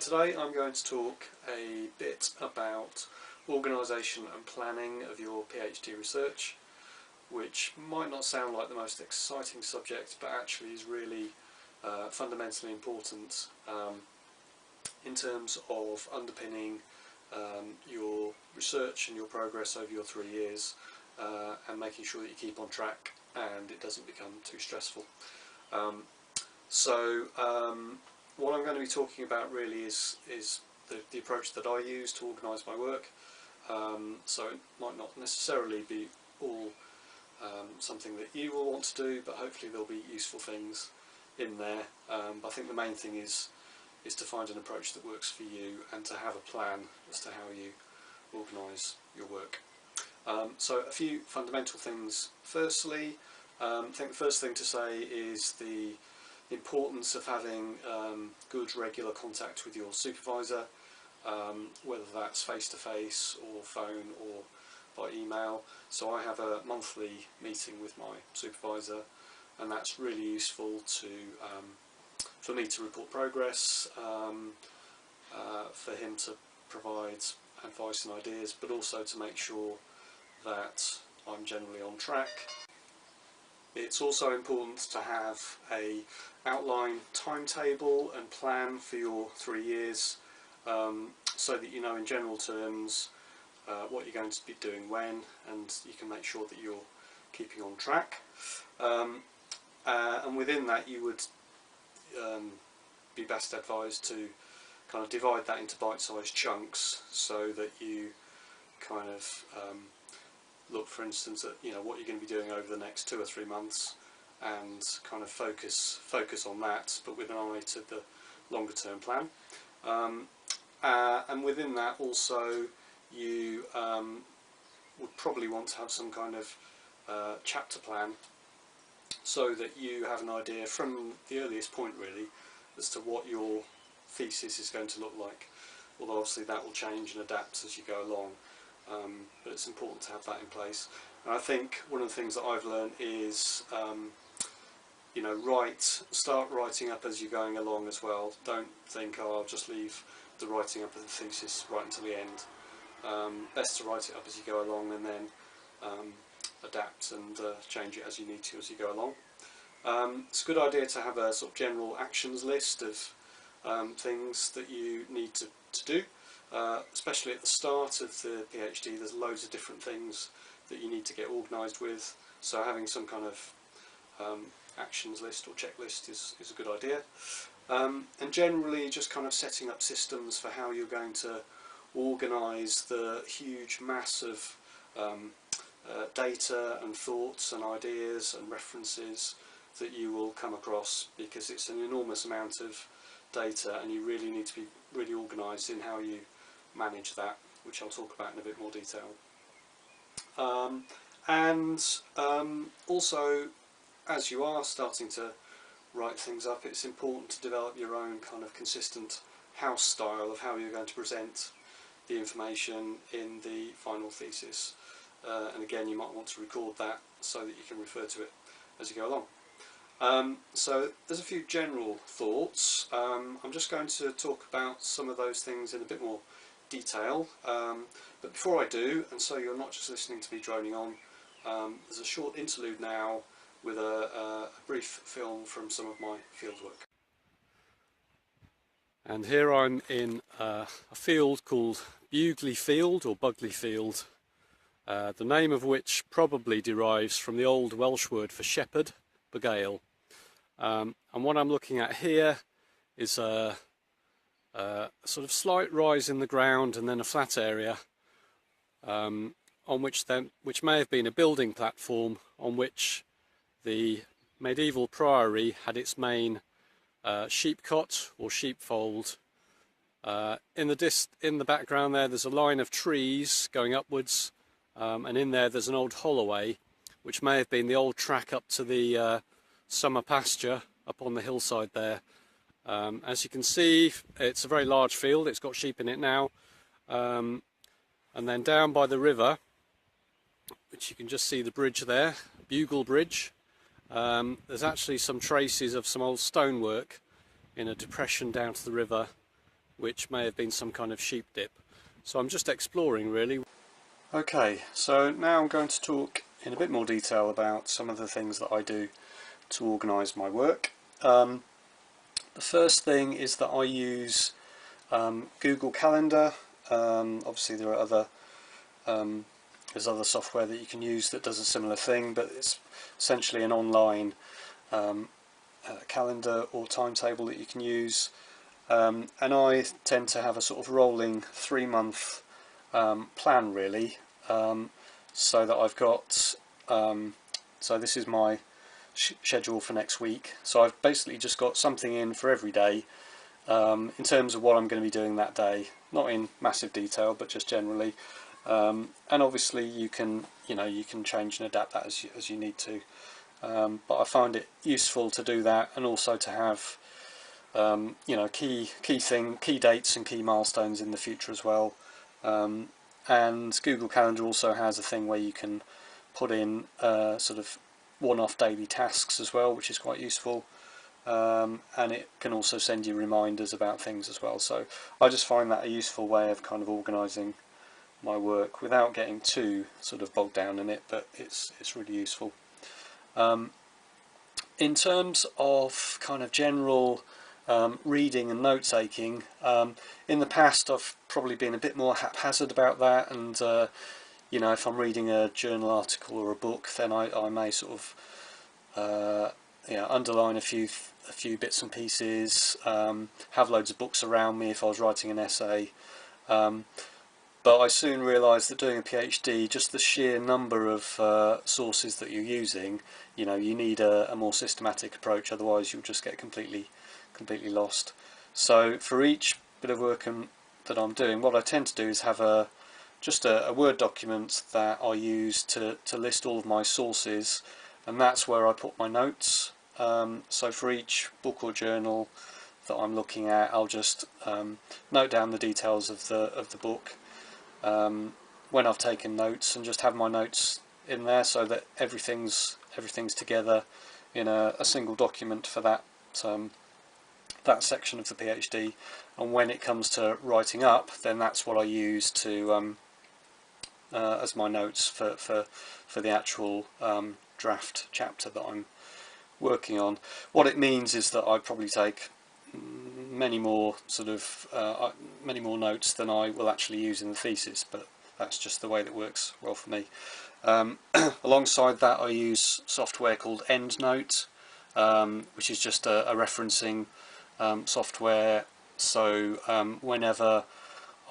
today I'm going to talk a bit about organisation and planning of your PhD research, which might not sound like the most exciting subject, but actually is really fundamentally important in terms of underpinning your research and your progress over your 3 years, and making sure that you keep on track and it doesn't become too stressful. What I'm going to be talking about really is the approach that I use to organise my work. So it might not necessarily be all something that you will want to do, but hopefully there'll be useful things in there. But I think the main thing is to find an approach that works for you and to have a plan as to how you organise your work. So a few fundamental things. Firstly, I think the first thing to say is the importance of having good regular contact with your supervisor, whether that's face-to-face or phone or by email. So I have a monthly meeting with my supervisor, and that's really useful for me to report progress, for him to provide advice and ideas, but also to make sure that I'm generally on track. It's also important to have a outline timetable and plan for your 3 years, so that you know in general terms what you're going to be doing when, and you can make sure that you're keeping on track. And within that you would be best advised to kind of divide that into bite-sized chunks, so that you kind of look, for instance, at what you're going to be doing over the next 2 or 3 months, and kind of focus on that, but with an eye to the longer term plan. And within that also you would probably want to have some kind of chapter plan, so that you have an idea from the earliest point really as to what your thesis is going to look like, although obviously that will change and adapt as you go along. But it's important to have that in place. And I think one of the things that I've learned is start writing up as you're going along as well. Don't think, oh, I'll just leave the writing up of the thesis right until the end. Best to write it up as you go along, and then adapt and change it as you need to as you go along. It's a good idea to have a sort of general actions list of things that you need to do. Especially at the start of the PhD, there's loads of different things that you need to get organised with, so having some kind of actions list or checklist is a good idea. And generally just kind of setting up systems for how you're going to organise the huge mass of data and thoughts and ideas and references that you will come across, because it's an enormous amount of data and you really need to be really organised in how you manage that, which I'll talk about in a bit more detail. Also, as you are starting to write things up, it's important to develop your own kind of consistent house style of how you're going to present the information in the final thesis. And again, you might want to record that so that you can refer to it as you go along. So there's a few general thoughts. I'm just going to talk about some of those things in a bit more detail, but before I do, and so you're not just listening to me droning on, there's a short interlude now with a brief film from some of my fieldwork. And here I'm in a field called Bugley Field or Bugley Field, the name of which probably derives from the old Welsh word for shepherd, bugale. And what I'm looking at here is a sort of slight rise in the ground and then a flat area, on which may have been a building platform on which the medieval priory had its main sheepcot or sheepfold. In the background there's a line of trees going upwards, and in there's an old holloway which may have been the old track up to the summer pasture up on the hillside there. As you can see, it's a very large field, it's got sheep in it now, and then down by the river, which you can just see the bridge there, Bugle Bridge, there's actually some traces of some old stonework in a depression down to the river, which may have been some kind of sheep dip. So I'm just exploring really. Okay, so now I'm going to talk in a bit more detail about some of the things that I do to organise my work. The first thing is that I use Google Calendar. Obviously there are other there's other software that you can use that does a similar thing, but it's essentially an online calendar or timetable that you can use. And I tend to have a sort of rolling 3-month plan really, so that I've got so this is my schedule for next week. So I've basically just got something in for every day in terms of what I'm going to be doing that day, not in massive detail but just generally. And obviously you can change and adapt that as you need to, but I find it useful to do that, and also to have key dates and key milestones in the future as well. And Google Calendar also has a thing where you can put in sort of one-off daily tasks as well, which is quite useful, and it can also send you reminders about things as well. So I just find that a useful way of kind of organising my work without getting too sort of bogged down in it, but it's really useful. In terms of kind of general reading and note taking, in the past I've probably been a bit more haphazard about that, and if I'm reading a journal article or a book, then I may sort of underline a few bits and pieces, have loads of books around me if I was writing an essay. But I soon realised that doing a PhD, just the sheer number of sources that you're using, you need a more systematic approach, otherwise you'll just get completely lost. So for each bit of work that I'm doing, what I tend to do is have just a Word document that I use to list all of my sources, and that's where I put my notes. So for each book or journal that I'm looking at, I'll just note down the details of the book when I've taken notes, and just have my notes in there so that everything's together in a single document for that section of the PhD. And when it comes to writing up, then that's what I use to as my notes for the actual draft chapter that I'm working on. What it means is that I probably take many more notes than I will actually use in the thesis, but that's just the way that works well for me. Alongside that, I use software called EndNote, which is just a referencing software. So whenever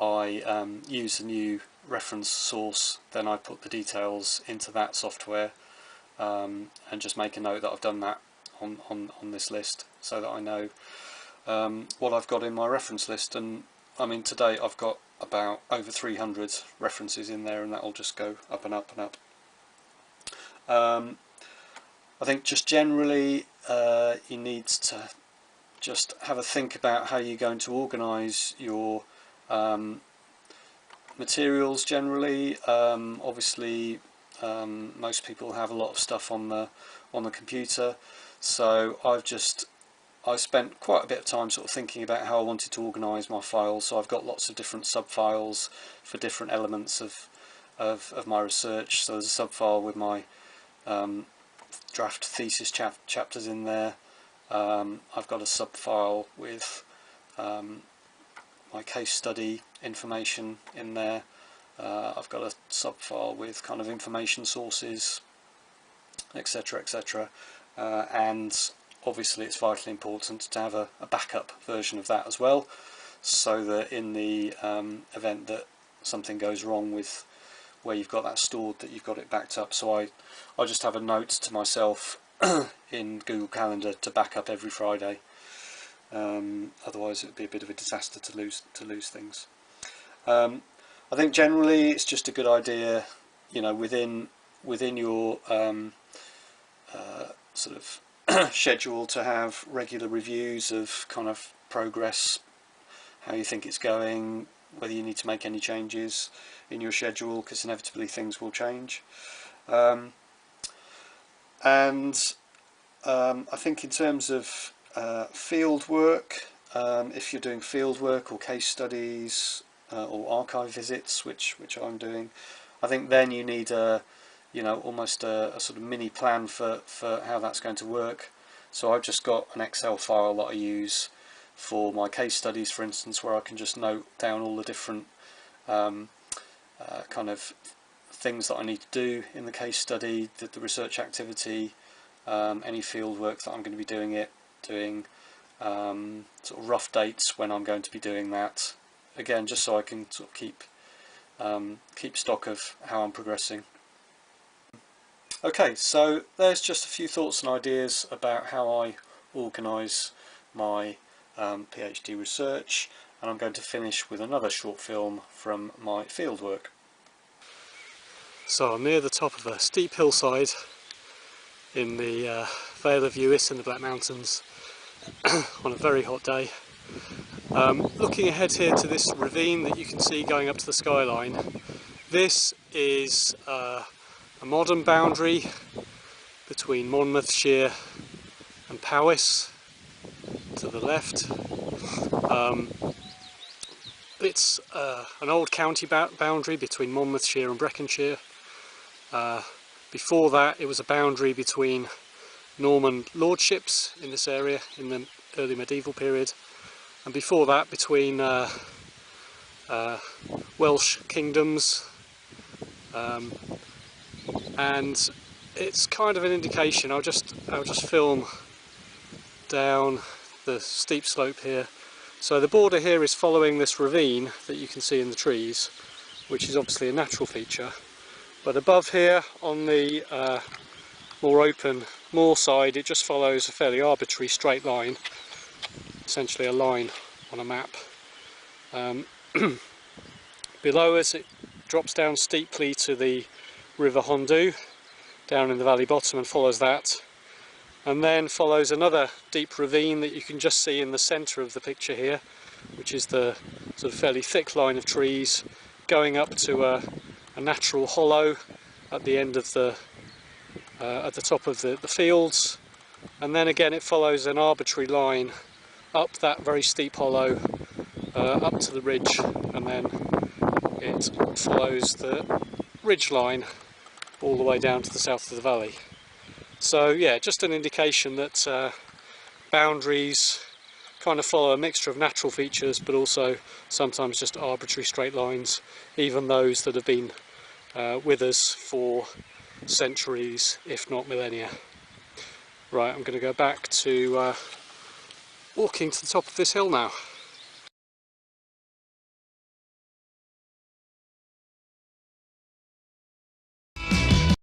I use a new reference source, then I put the details into that software, and just make a note that I've done that on this list, so that I know what I've got in my reference list. And I mean, to date I've got about over 300 references in there, and that'll just go up and up and up. I think just generally you need to just have a think about how you're going to organise your materials generally. Obviously most people have a lot of stuff on the computer, so I spent quite a bit of time sort of thinking about how I wanted to organise my files. So I've got lots of different sub-files for different elements of my research. So there's a sub-file with my draft thesis chapters in there. I've got a sub-file with my case study information in there. I've got a sub-file with kind of information sources, etc, etc, and obviously it's vitally important to have a backup version of that as well, so that in the event that something goes wrong with where you've got that stored, that you've got it backed up. So I just have a note to myself in Google Calendar to back up every Friday. Otherwise it would be a bit of a disaster to lose things. I think generally it's just a good idea, within your sort of schedule, to have regular reviews of kind of progress, how you think it's going, whether you need to make any changes in your schedule, because inevitably things will change. And I think in terms of field work, if you're doing fieldwork or case studies or archive visits, which I'm doing. I think then you need almost a sort of mini plan for how that's going to work. So I've just got an Excel file that I use for my case studies, for instance, where I can just note down all the different kind of things that I need to do in the case study, the research activity, any field work that I'm going to be doing sort of rough dates when I'm going to be doing that. Again, just so I can sort of keep stock of how I'm progressing. Okay, so there's just a few thoughts and ideas about how I organise my PhD research, and I'm going to finish with another short film from my fieldwork. So I'm near the top of a steep hillside in the Vale of Uis in the Black Mountains on a very hot day. Looking ahead here to this ravine that you can see going up to the skyline, this is a modern boundary between Monmouthshire and Powys to the left. It's an old county boundary between Monmouthshire and Breconshire. Before that, it was a boundary between Norman lordships in this area in the early medieval period, and before that between Welsh kingdoms, and it's kind of an indication. I'll just film down the steep slope here. So the border here is following this ravine that you can see in the trees, which is obviously a natural feature. But above here on the more open moor side, it just follows a fairly arbitrary straight line, essentially a line on a map. Below us it drops down steeply to the River Hondu down in the valley bottom and follows that, and then follows another deep ravine that you can just see in the centre of the picture here, which is the sort of fairly thick line of trees going up to a natural hollow at the end of at the top of the fields, and then again it follows an arbitrary line up that very steep hollow up to the ridge, and then it follows the ridge line all the way down to the south of the valley. So yeah, just an indication that boundaries kind of follow a mixture of natural features but also sometimes just arbitrary straight lines, even those that have been with us for centuries, if not millennia. Right, I'm going to go back to walking to the top of this hill now.